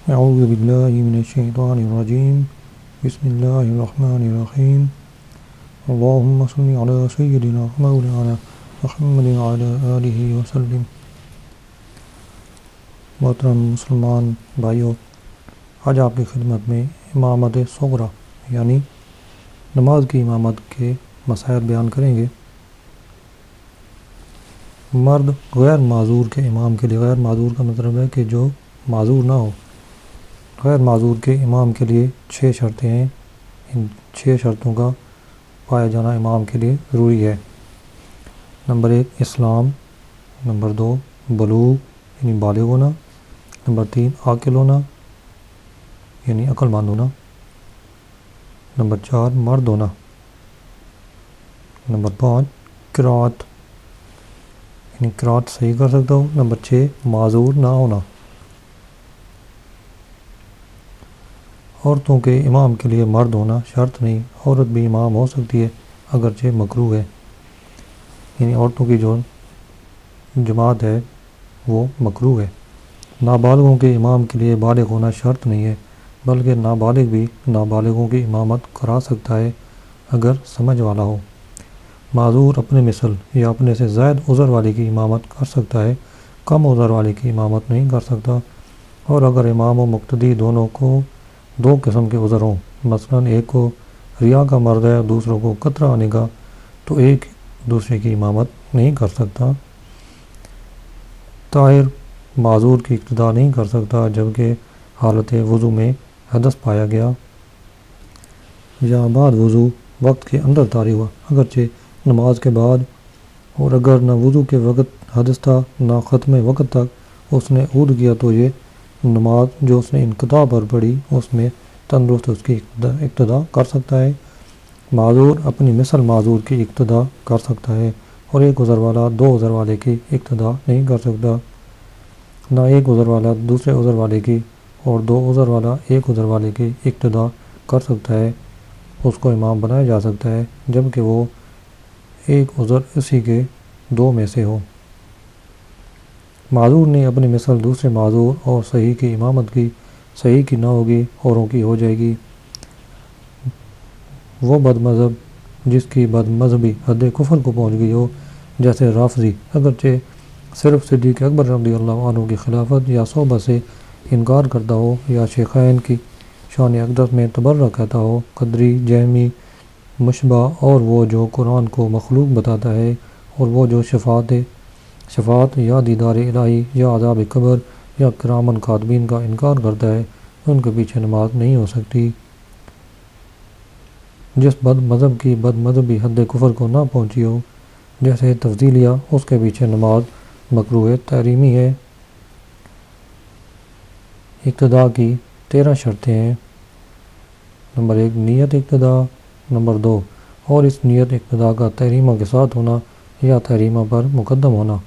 اعوذ باللہ من الشیطان الرجیم بسم اللہ الرحمن الرحیم اللہم صل علی سیدنا مولانا محمد وعلی آلہ وسلم۔ محترم مسلمان بھائیوں، آج آپ کی خدمت میں امامت صغریٰ یعنی نماز کی امامت کے مسائل بیان کریں گے۔ مرد غیر معذور کے امام کے لیے، غیر معذور کا مطلب ہے کہ جو معذور نہ ہو، غیر معذور کے امام کے لیے 6 شرطیں ہیں۔ ان 6 شرطوں کا پایا جانا امام کے لیے ضروری ہے۔ نمبر 1 اسلام، نمبر 2 بلوغ یعنی بالغ ہونا، نمبر 3 عاقل ہونا یعنی عقل مند ہونا، نمبر 4 مرد ہونا، نمبر 5 قرات یعنی قرات صحیح کر سکتا ہو، نمبر 6 معذور نہ ہونا۔ عورتوں کے امام کے لیے مرد ہونا شرط نہیں، عورت بھی امام ہو سکتی ہے اگرچہ مکروہ ہے، یعنی عورتوں کی جو جماعت ہے وہ مکروہ ہے۔ نابالغوں کے امام کے لیے بالغ ہونا شرط نہیں ہے، بلکہ نابالغ بھی نابالغوں کی امامت کرا سکتا ہے اگر سمجھ والا ہو۔ معذور اپنے مثل یا اپنے سے زائد عذر والے کی امامت کر سکتا ہے، کم عذر والے کی امامت نہیں کر سکتا۔ اور اگر امام و مقتدی دونوں کو 2 قسم کے عذر ہوں، مثلا ایک کو ریا کا مرض ہے اور دوسروں کو قطرہ آنے کا، تو ایک دوسرے کی امامت نہیں کر سکتا۔ طاہر معذور کی اقتداء نہیں کر سکتا جبکہ حالت وضو میں حدث پایا گیا یا بعد وضو وقت کے اندر طاری ہوا، اگرچہ نماز کے بعد، اور اگر نہ وضو کے وقت حدث تھا نہ ختم وقت تک اس نے عود کیا تو یہ نماز جو اس نے انقطاع پر پڑھی اس میں تندرست اس کی اقتداء کر سکتا ہے۔ معذور اپنی مثل معذور کی اقتداء کر سکتا ہے، اور ایک عذر والا 2 عذر والے کی اقتداء نہیں کر سکتا، نہ ایک عذر والا دوسرے عذر والے کی اور 2 عذر والا ایک عذر والے کی اقتداء کر سکتا ہے۔ اس کو امام بنایا جا سکتا ہے جبکہ وہ ایک عذر اسی کے 2 میں سے ہو۔ معذور نے اپنی مثل دوسرے معذور اور صحیح کی امامت کی، صحیح کی نہ ہوگی اوروں کی ہو جائے گی۔ وہ بد مذہب جس کی بد مذہبی حد کفر کو پہنچ گئی ہو، جیسے رافضی، اگرچہ صرف صدیق اکبر رضی اللہ عنہ کی خلافت یا صحبت سے انکار کرتا ہو یا شیخین کی شان اقدس میں تبرہ کہتا ہو، قدری، جہمی، مشبہ اور وہ جو قرآن کو مخلوق بتاتا ہے، اور وہ جو شفاعت یا دیدار الہی یا عذاب قبر یا کرامن کاتبین کا انکار کرتا ہے، ان کے پیچھے نماز نہیں ہو سکتی۔ جس بد مذہب کی بد مذہبی حد کفر کو نہ پہنچی ہو، جیسے تفضیلیہ، اس کے پیچھے نماز مکروہ تحریمی ہے۔ اقتداء کی 13 شرطیں ہیں۔ نمبر 1 نیت اقتداء، نمبر 2 اور اس نیت اقتداء کا تحریمہ کے ساتھ ہونا یا تحریمہ پر مقدم ہونا،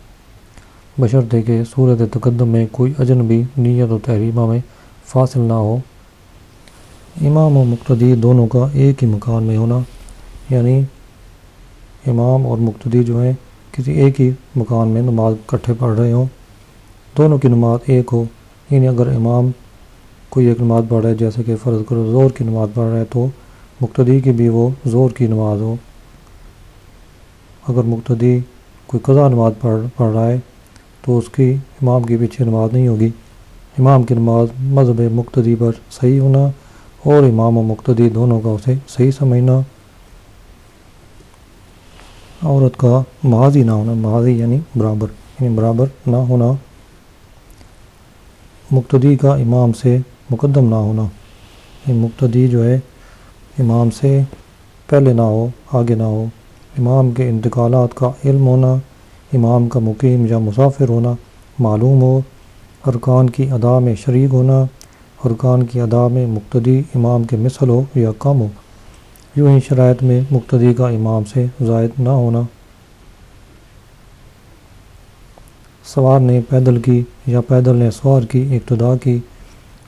بشرطے کہ صورت تقدم میں کوئی اجنبی نیت و تحریمہ میں فاصل نہ ہو۔ امام و مقتدی دونوں کا ایک ہی مکان میں ہونا، یعنی امام اور مقتدی جو ہیں کسی ایک ہی مکان میں نماز اکٹھے پڑھ رہے ہوں، دونوں کی نماز ایک ہو، یعنی اگر امام کوئی ایک نماز پڑھ رہا ہے جیسے کہ فرض کرو ظہر کی نماز پڑھ رہا ہے تو مقتدی کی بھی وہ ظہر کی نماز ہو۔ اگر مقتدی کوئی قضا نماز پڑھ رہا ہے تو اس کی امام کے پیچھے نماز نہیں ہوگی۔ امام کی نماز مذہب مقتدی پر صحیح ہونا اور امام و مقتدی دونوں کا اسے صحیح سمجھنا۔ عورت کا محاذی نہ ہونا، محاذی یعنی برابر نہ ہونا۔ مقتدی کا امام سے مقدم نہ ہونا، مقتدی جو ہے امام سے پہلے نہ ہو، آگے نہ ہو۔ امام کے انتقالات کا علم ہونا، امام کا مقیم یا مسافر ہونا معلوم ہو، ارکان کی ادا میں شریک ہونا، ارکان کی ادا میں مقتدی امام کے مثل ہو یا کم ہو۔ یوں ہی شرائط میں مقتدی کا امام سے زائد نہ ہونا۔ سوار نے پیدل کی یا پیدل نے سوار کی اقتداء کی،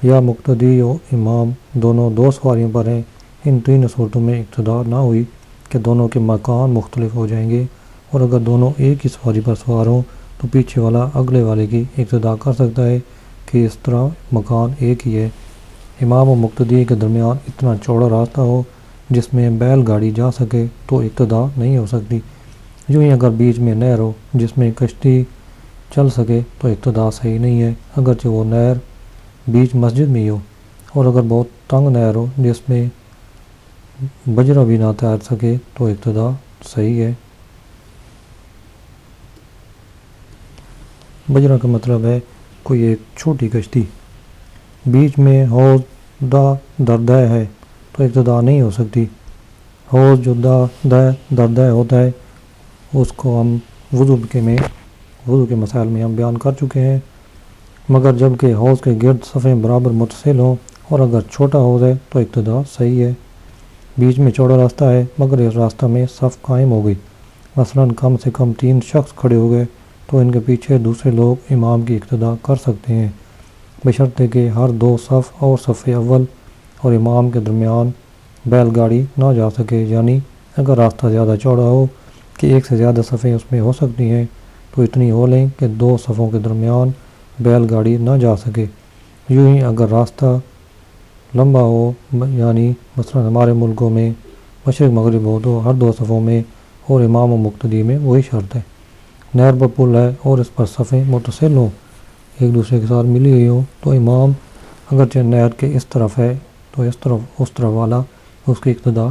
یا مقتدی و امام دونوں 2 سواریوں پر ہیں، ان 3 صورتوں میں اقتداء نہ ہوئی کہ دونوں کے مکان مختلف ہو جائیں گے، اور اگر دونوں ایک ہی سواری پر سوار ہوں تو پیچھے والا اگلے والے کی اقتداء کر سکتا ہے کہ اس طرح مکان ایک ہی ہے، امام و مقتدی کے درمیان اتنا چوڑا راستہ ہو جس میں بیل گاڑی جا سکے تو اقتدا نہیں ہو سکتی۔ یوں ہی اگر بیچ میں نہر ہو جس میں کشتی چل سکے تو اقتدا صحیح نہیں ہے، اگرچہ وہ نہر بیچ مسجد میں ہی ہو، اور اگر بہت تنگ نہر ہو جس میں بجرا بھی نہ تیر سکے تو اقتدا صحیح ہے۔ بجرا کا مطلب ہے کوئی ایک چھوٹی کشتی، بیچ میں حوض دردہ ہے تو اقتدا نہیں ہو سکتی۔ حوض جو دردہ ہوتا ہے اس کو ہم وضو کے مسائل میں ہم بیان کر چکے ہیں، مگر جب کہ حوض کے گرد صفیں برابر متصل ہوں اور اگر چھوٹا حوض ہے تو اقتدا صحیح ہے۔ بیچ میں چوڑا راستہ ہے مگر اس راستہ میں صف قائم ہو گئی، مثلاً کم سے کم 3 شخص کھڑے ہو گئے تو ان کے پیچھے دوسرے لوگ امام کی اقتدا کر سکتے ہیں، بشرطے کہ ہر 2 صف اور صف اول اور امام کے درمیان بیل گاڑی نہ جا سکے، یعنی اگر راستہ زیادہ چوڑا ہو کہ ایک سے زیادہ صفیں اس میں ہو سکتی ہیں تو اتنی ہو لیں کہ 2 صفوں کے درمیان بیل گاڑی نہ جا سکے۔ یوں ہی اگر راستہ لمبا ہو، یعنی مثلا ہمارے ملکوں میں مشرق مغرب ہو تو ہر 2 صفوں میں اور امام و مقتدی میں وہی شرط ہے۔ نہر پر پل ہے اور اس پر صفیں متصل ہوں، ایک دوسرے کے ساتھ ملی ہوئی ہوں، تو امام اگرچہ نہر کے اس طرف ہے تو اس طرف والا اس کی اقتدا